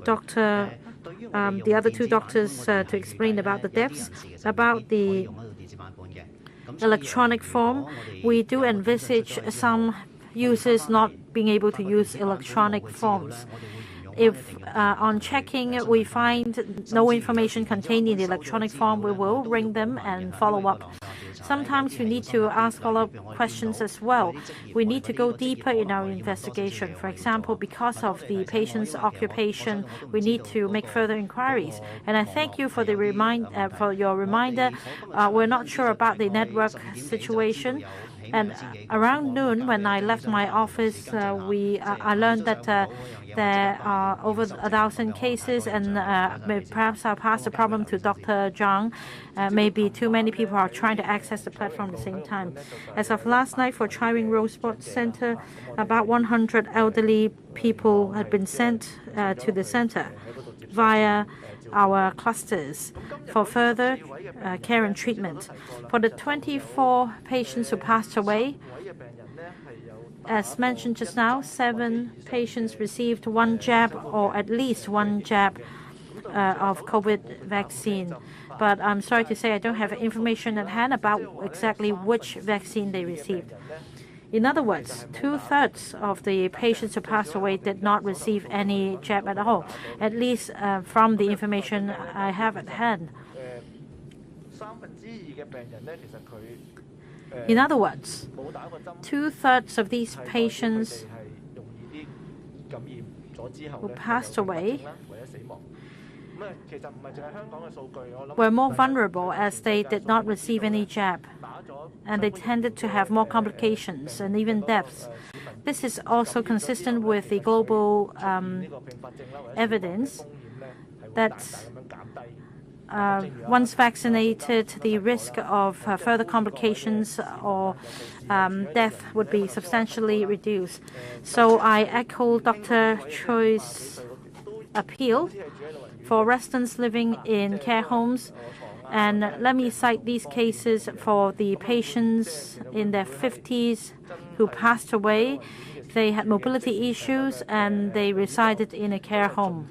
the other two doctors to explain about the deaths. About the electronic form, we do envisage some users not being able to use electronic forms. If on checking we find no information contained in the electronic form, we will ring them and follow up. Sometimes we need to ask follow-up questions as well. We need to go deeper in our investigation. For example, because of the patient's occupation, we need to make further inquiries. And I thank you for your reminder. We're not sure about the network situation. And around noon, when I left my office, I learned that there are over 1,000 cases, and perhaps I'll pass the problem to Dr. Zhang. Maybe too many people are trying to access the platform at the same time. As of last night, for Chai Wing Road Sports Center, about 100 elderly people had been sent to the center via our clusters for further care and treatment. For the 24 patients who passed away, as mentioned just now, 7 patients received one jab or at least one jab of COVID vaccine. But I'm sorry to say I don't have information at hand about exactly which vaccine they received. In other words, 2/3 of the patients who passed away did not receive any jab at all, at least from the information I have at hand. In other words, 2/3 of these patients who passed away were more vulnerable as they did not receive any jab, and they tended to have more complications and even deaths. This is also consistent with the global evidence that once vaccinated, the risk of further complications or death would be substantially reduced. So I echo Dr. Choi's appeal for residents living in care homes. And let me cite these cases for the patients in their 50s who passed away. They had mobility issues and they resided in a care home.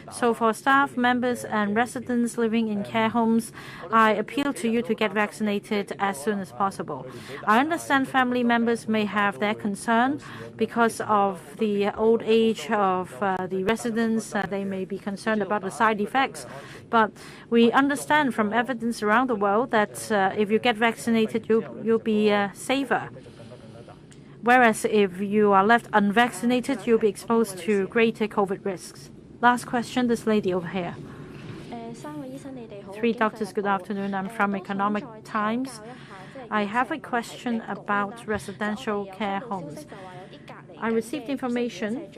So for staff members and residents living in care homes, I appeal to you to get vaccinated as soon as possible. I understand family members may have their concern because of the old age of the residents. They may be concerned about the side effects. But we understand from evidence around the world that if you get vaccinated, you'll be safer. Whereas if you are left unvaccinated, you'll be exposed to greater COVID risks. Last question, this lady over here. 3 doctors, good afternoon. I'm from Economic Times. I have a question about residential care homes. I received information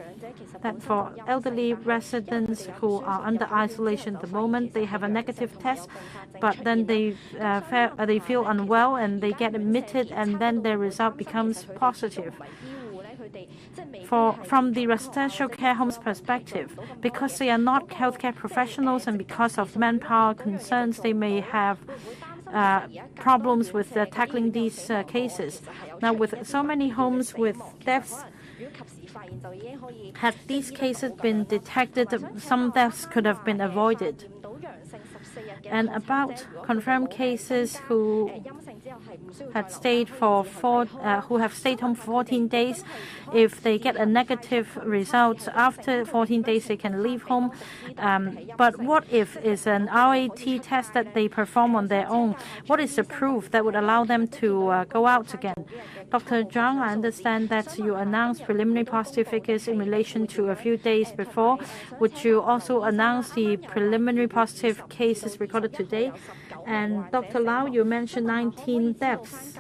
that for elderly residents who are under isolation at the moment, they have a negative test, but then they feel unwell and they get admitted, and then their result becomes positive. From the residential care homes perspective, because they are not healthcare professionals and because of manpower concerns, they may have problems with tackling these cases. Now, with so many homes with deaths, had these cases been detected, some deaths could have been avoided. And about confirmed cases who have stayed home for 14 days, if they get a negative result after 14 days, they can leave home. But what if it's an RAT test that they perform on their own? What is the proof that would allow them to go out again? Dr. Zhang, I understand that you announced preliminary positive figures in relation to a few days before. Would you also announce the preliminary positive cases recorded today? And Dr. Lau, you mentioned 19 deaths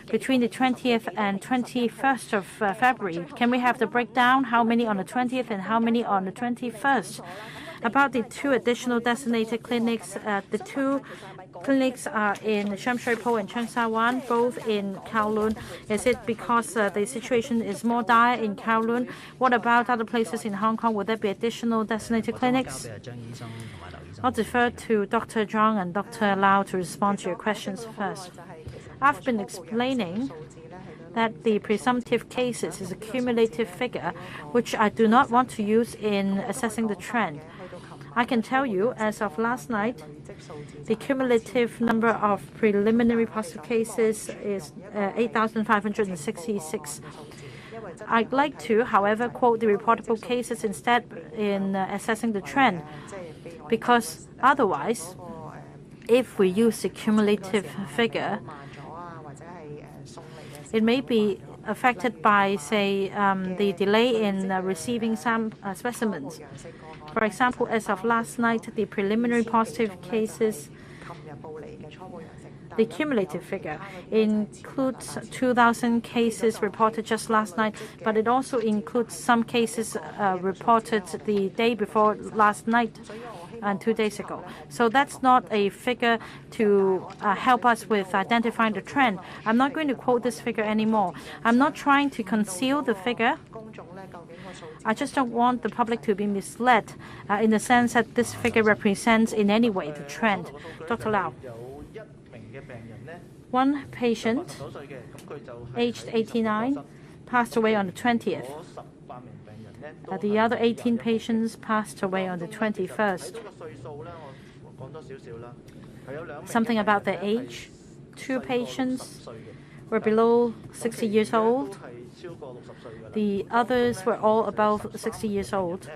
between the 20th and 21st of February. Can we have the breakdown? How many on the 20th and how many on the 21st? About the 2 additional designated clinics, the 2 clinics are in Sham Shui Po and Cheung Sha Wan, both in Kowloon. Is it because the situation is more dire in Kowloon? What about other places in Hong Kong? Will there be additional designated clinics? I'll defer to Dr. Zhang and Dr. Lau to respond to your questions first. I've been explaining that the presumptive cases is a cumulative figure, which I do not want to use in assessing the trend. I can tell you, as of last night, the cumulative number of preliminary positive cases is 8,566. I'd like to, however, quote the reportable cases instead in assessing the trend, because otherwise, if we use the cumulative figure, it may be affected by, say, the delay in receiving some specimens. For example, as of last night, the preliminary positive cases, the cumulative figure includes 2,000 cases reported just last night, but it also includes some cases reported the day before last night and 2 days ago. So that's not a figure to help us with identifying the trend. I'm not going to quote this figure anymore. I'm not trying to conceal the figure. I just don't want the public to be misled in the sense that this figure represents in any way the trend. Dr. Lau. One patient, aged 89, passed away on the 20th. The other 18 patients passed away on the 21st. Something about their age. 2 patients were below 60 years old. The others were all above 60 years old.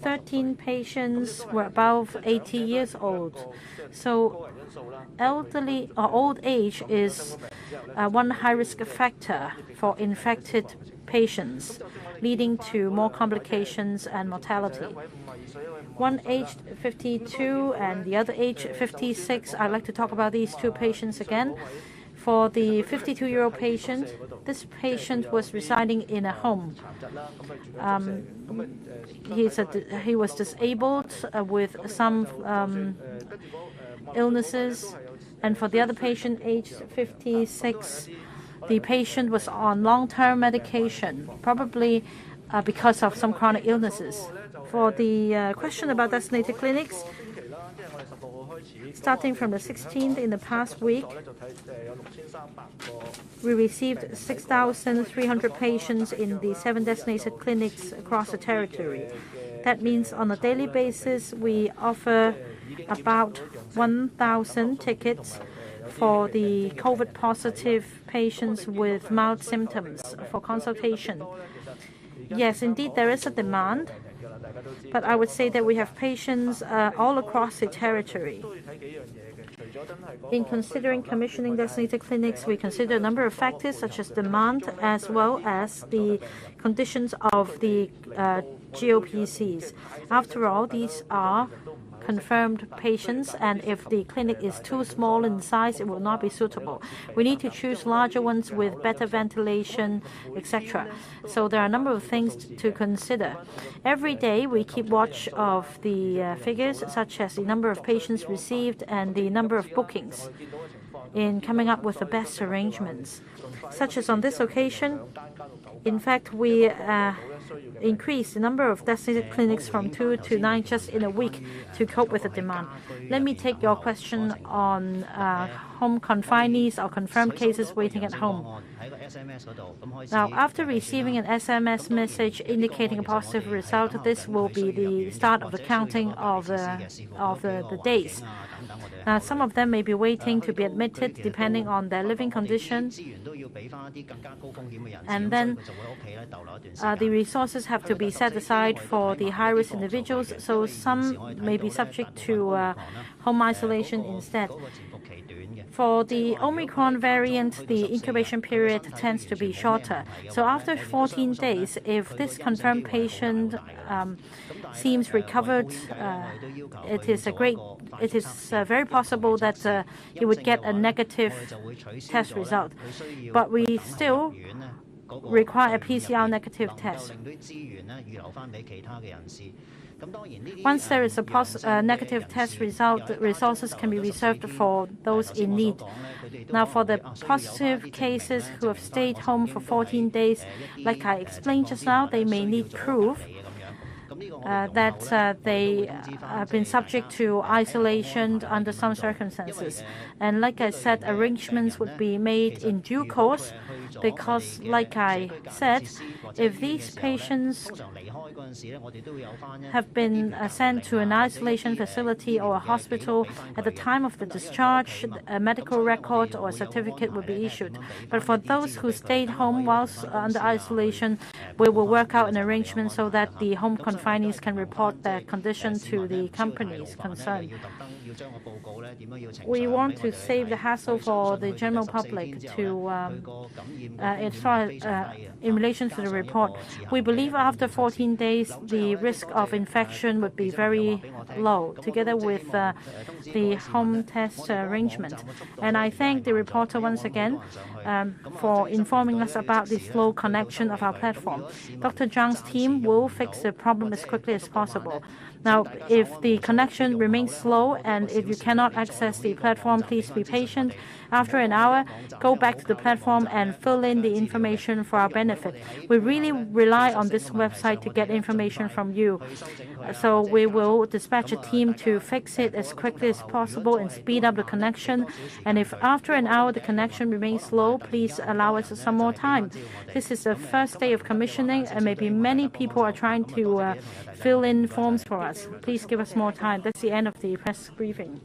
13 patients were above 80 years old. So elderly or old age is one high-risk factor for infected patients, leading to more complications and mortality. One aged 52 and the other aged 56. I'd like to talk about these 2 patients again. For the 52-year-old patient, this patient was residing in a home. He was disabled with some illnesses. And for the other patient, aged 56, the patient was on long-term medication, probably because of some chronic illnesses. For the question about designated clinics, Starting from the 16th in the past week, we received 6,300 patients in the 7 designated clinics across the territory. That means on a daily basis, we offer about 1,000 tickets for the COVID-positive patients with mild symptoms for consultation. Yes, indeed, there is a demand, but I would say that we have patients all across the territory. In considering commissioning designated clinics, we consider a number of factors such as demand as well as the conditions of the GOPCs. After all, these are confirmed patients, and if the clinic is too small in size, it will not be suitable. We need to choose larger ones with better ventilation, etc. So there are a number of things to consider. Every day we keep watch of the figures, such as the number of patients received and the number of bookings, in coming up with the best arrangements. Such as on this occasion, in fact, we increase the number of designated clinics from 2 to 9 just in a week to cope with the demand. Let me take your question on home confinees or confirmed cases waiting at home. Now, after receiving an SMS message indicating a positive result, this will be the start of the counting of the days. Now, some of them may be waiting to be admitted depending on their living condition. And then the resources have to be set aside for the high-risk individuals, so some may be subject to home isolation instead. For the Omicron variant, the incubation period tends to be shorter. So after 14 days, if this confirmed patient seems recovered, it is very possible that he would get a negative test result. But we still require a PCR negative test. Once there is a negative test result, the resources can be reserved for those in need. Now, for the positive cases who have stayed home for 14 days, like I explained just now, they may need proof that they have been subject to isolation under some circumstances. And like I said, arrangements would be made in due course because, like I said, if these patients have been sent to an isolation facility or a hospital, at the time of the discharge, a medical record or a certificate will be issued. But for those who stayed home whilst under isolation, we will work out an arrangement so that the home confinees can report their condition to the companies concerned. We want to save the hassle for the general public in relation to the report. We believe after 14 days, the risk of infection would be very low, together with the home test arrangement. And I thank the reporter once again for informing us about the slow connection of our platform. Dr. Zhang's team will fix the problem as quickly as possible. Now, if the connection remains slow and if you cannot access the platform, please be patient. After an hour, go back to the platform and fill in the information for our benefit. We really rely on this website to get information from you. So we will dispatch a team to fix it as quickly as possible and speed up the connection. And if after an hour the connection remains slow, please allow us some more time. This is the first day of commissioning, and maybe many people are trying to fill in forms for us. Please give us more time. That's the end of the press briefing.